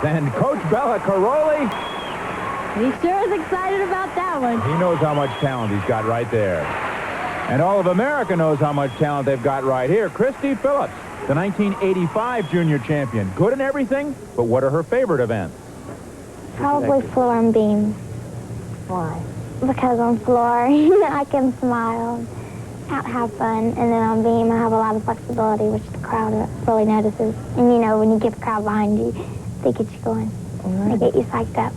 And Coach Bella Caroli, he sure is excited about that one. he knows how much talent he's got right there. And all of America knows how much talent they've got right here. Christy Phillips, the 1985 junior champion. Good in everything, but what are her favorite events? Probably floor and beam. Why? Because on floor, I can smile, have fun, and then on beam, I have a lot of flexibility, which the crowd really notices. And you know, when you get the crowd behind you, they get you going. They get you psyched up.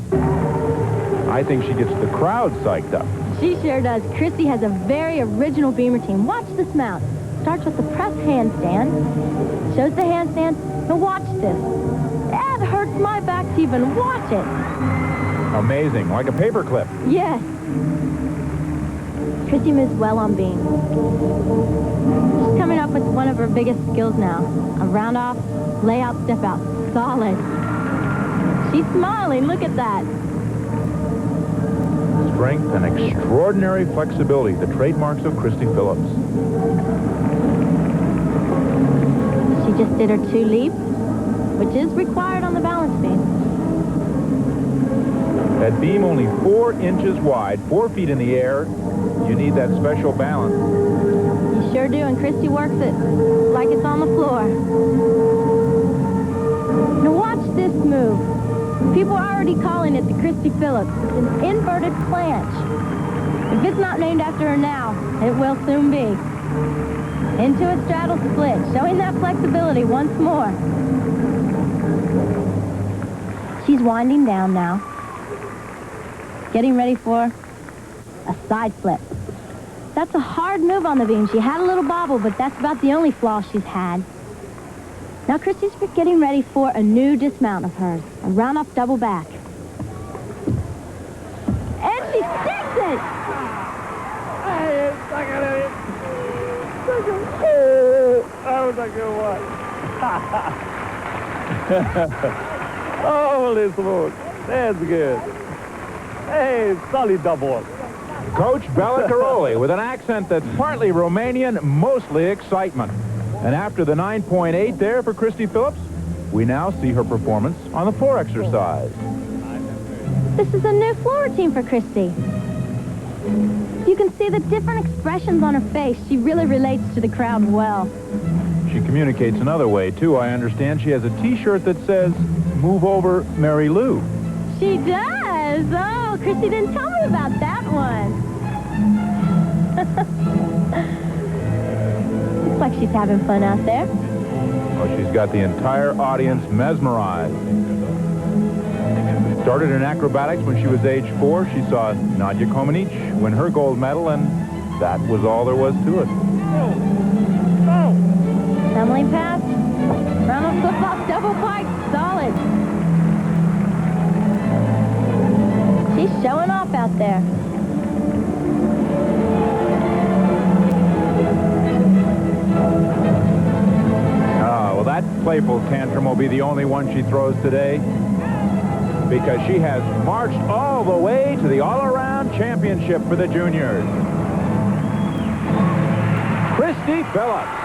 I think she gets the crowd psyched up. She sure does. Christy has a very original beam routine. Watch this mount. Starts with the press handstand. Shows the handstand. Now watch this. That hurts my back to even watch it. Amazing, like a paperclip. Yes. Christy moves well on beam. She's coming up with one of her biggest skills now. A round off, lay out, step out. Solid. She's smiling. Look at that. Strength and extraordinary flexibility, the trademarks of Christy Phillips. She just did her 2 leap, which is required on the balance beam. That beam only 4 inches wide, 4 feet in the air. You need that special balance. You sure do, and Christy works it like it's on the floor. Now watch this move. People are already calling it the Christy Phillips. It's an inverted flange. If it's not named after her now, it will soon be. Into a straddle split, showing that flexibility once more. She's winding down now. Getting ready for a side flip. That's a hard move on the beam. She had a little bobble, but that's about the only flaw she's had. Now Christy's getting ready for a new dismount of hers. A round-off double back. And she sticks it! Oh, this one. That's good. Hey, solid double. Coach Bella Caroli with an accent that's partly Romanian, mostly excitement. And after the 9.8 there for Christy Phillips, we now see her performance on the floor exercise. This is a new floor routine for Christy. You can see the different expressions on her face. She really relates to the crowd well. She communicates another way, too. I understand she has a T-shirt that says, "Move over, Mary Lou." She does! Oh, Christy didn't tell me about that one. Looks like she's having fun out there. Well, she's got the entire audience mesmerized. Started in acrobatics when she was age 4. She saw Nadia Comaneci win her gold medal, and that was all there was to it. Tumbling pass. Round flip-flop double pike. Solid. She's showing off out there. Well, that playful tantrum will be the only one she throws today, because she has marched all the way to the all-around championship for the juniors. Christy Phillips.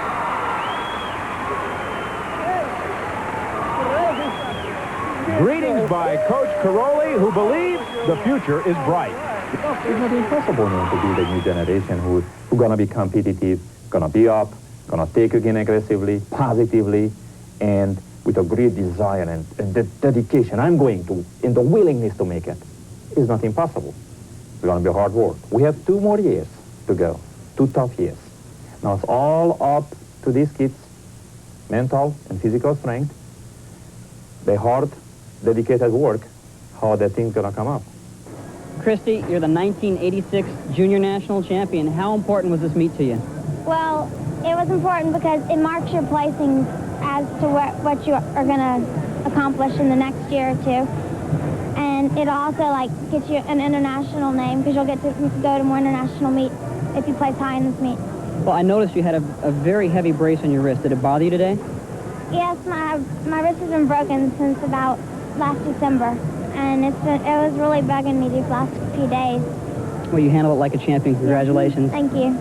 Greetings by Coach Caroli, who believes the future is bright. It's not impossible now to build a new generation who's gonna be competitive, gonna be up, gonna take again aggressively, positively, and with a great desire and the dedication I'm going to, and the willingness to make it. It's not impossible. It's gonna be hard work. We have 2 more years to go, 2 tough years. Now it's all up to these kids, mental and physical strength, the hard, dedicated work, how that thing's gonna come up. Christy, you're the 1986 Junior National Champion. How important was this meet to you? Well, it was important because it marks your placings as to what you are going to accomplish in the next year or 2. And it also, like, gets you an international name because you'll get to go to more international meets if you place high in this meet. Well, I noticed you had a very heavy brace on your wrist. Did it bother you today? Yes, my wrist has been broken since about last December. And it was really bugging me these last few days. Well, you handled it like a champion. Congratulations. Thank you.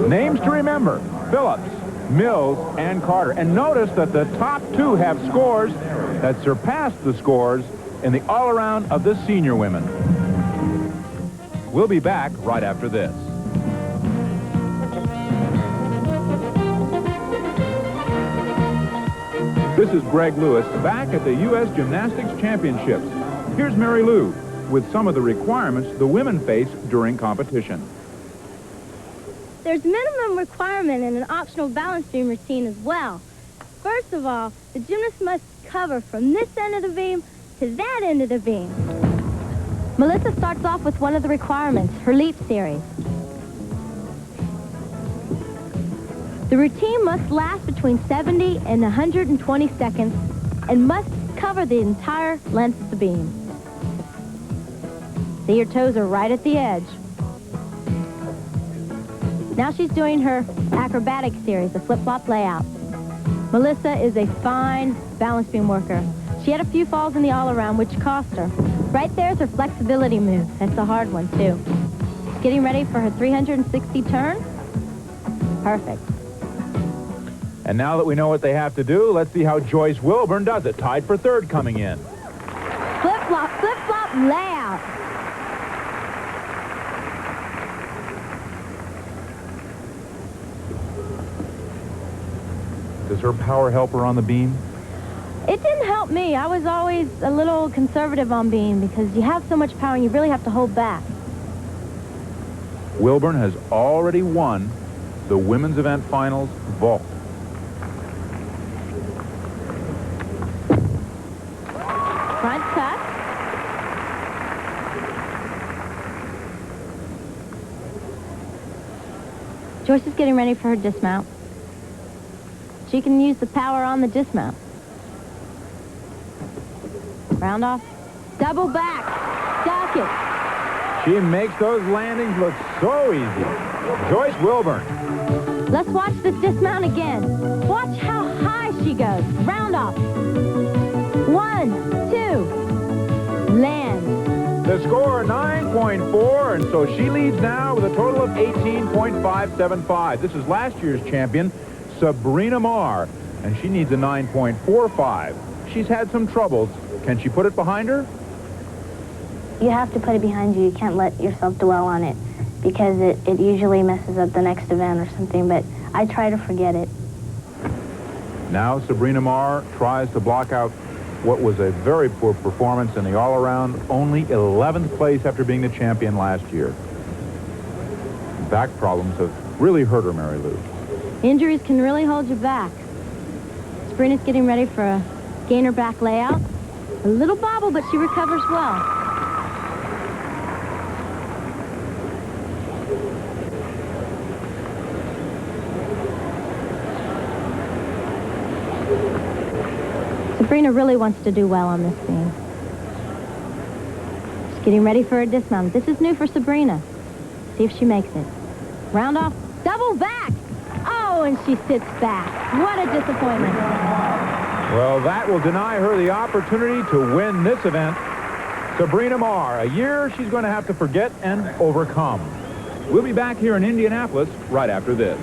Names to remember: Phillips, Mills, and Carter. And notice that the top two have scores that surpass the scores in the all-around of the senior women. We'll be back right after this. This is Greg Lewis back at the U.S. Gymnastics Championships. Here's Mary Lou with some of the requirements the women face during competition. There's minimum requirement in an optional balance beam routine as well. First of all, the gymnast must cover from this end of the beam to that end of the beam. Melissa starts off with one of the requirements, her leap series. The routine must last between 70 and 120 seconds and must cover the entire length of the beam. See, your toes are right at the edge. Now she's doing her acrobatic series, the flip-flop layout. Melissa is a fine balance beam worker. She had a few falls in the all-around, which cost her. Right there's her flexibility move. That's a hard one, too. She's getting ready for her 360 turn. Perfect. And now that we know what they have to do, let's see how Joyce Wilburn does it. Tied for third coming in. Flip-flop layout. Does her power help her on the beam? It didn't help me. I was always a little conservative on beam because you have so much power and you really have to hold back. Wilburn has already won the women's event finals vault. Front cut. Joyce is getting ready for her dismount. She can use the power on the dismount. Round off. Double back. Duck it. She makes those landings look so easy. Joyce Wilburn. Let's watch this dismount again. Watch how high she goes. Round off. 1, 2. Land. The score, 9.4, and so she leads now with a total of 18.575. This is last year's champion, Sabrina Marr, and she needs a 9.45. She's had some troubles. Can she put it behind her? You have to put it behind you. You can't let yourself dwell on it because it usually messes up the next event or something, but I try to forget it. Now Sabrina Marr tries to block out what was a very poor performance in the all-around, only 11th place after being the champion last year. Back problems have really hurt her, Mary Lou. Injuries can really hold you back. Sabrina's getting ready for a gainer back layout. A little bobble, but she recovers well. Sabrina really wants to do well on this beam. She's getting ready for her dismount. This is new for Sabrina. See if she makes it. Round off, double back. Oh, and she sits back. What a disappointment. Well, that will deny her the opportunity to win this event. Sabrina Marr, a year she's going to have to forget and overcome. We'll be back here in Indianapolis right after this.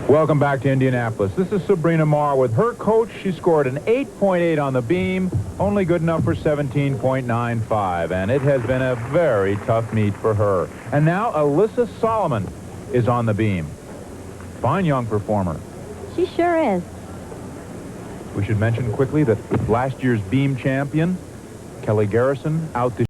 Welcome back to Indianapolis. This is Sabrina Marr with her coach. She scored an 8.8 on the beam, only good enough for 17.95, and it has been a very tough meet for her. And now Alyssa Solomon is on the beam. Fine young performer. She sure is. We should mention quickly that last year's beam champion, Kelly Garrison, out this